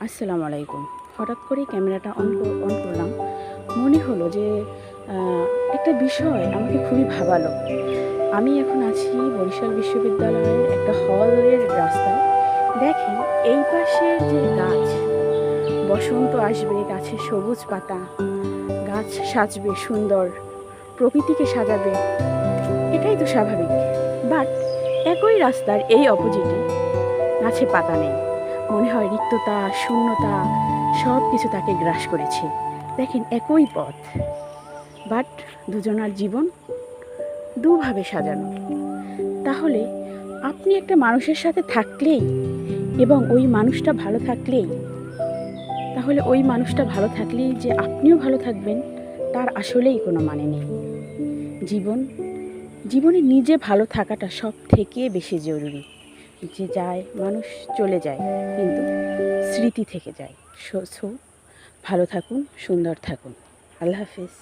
আসসালামু আলাইকুম। হঠাৎ করেই ক্যামেরাটা অন করলাম। মনে হলো যে একটা বিষয় আমাকে খুবই ভাবালো। আমি এখন আছি বরিশাল বিশ্ববিদ্যালয়ের একটা হলের রাস্তায়। দেখেন এই পাশের যে গাছ, বসন্ত আসবে, গাছের সবুজ পাতা, গাছ সাজবে সুন্দর, প্রকৃতিকে সাজাবে, এটাই তো স্বাভাবিক। বাট একই রাস্তার এই অপোজিটে গাছে পাতা নেই। মনে হয় রিক্ততা, শূন্যতা সব কিছু তাকে গ্রাস করেছে। দেখেন একই পথ, বাট দুজনার জীবন দুভাবে সাজানো। তাহলে আপনি একটা মানুষের সাথে থাকলেই এবং ওই মানুষটা ভালো থাকলেই, তাহলে ওই মানুষটা ভালো থাকলেই যে আপনিও ভালো থাকবেন তার আসলেই কোনো মানে নেই। জীবন জীবনে নিজে ভালো থাকাটা সব থেকে বেশি জরুরি। যে যায় মানুষ চলে যায়, কিন্তু স্মৃতি থেকে যায়। সো ভালো থাকুন, সুন্দর থাকুন। আল্লাহ হাফিজ।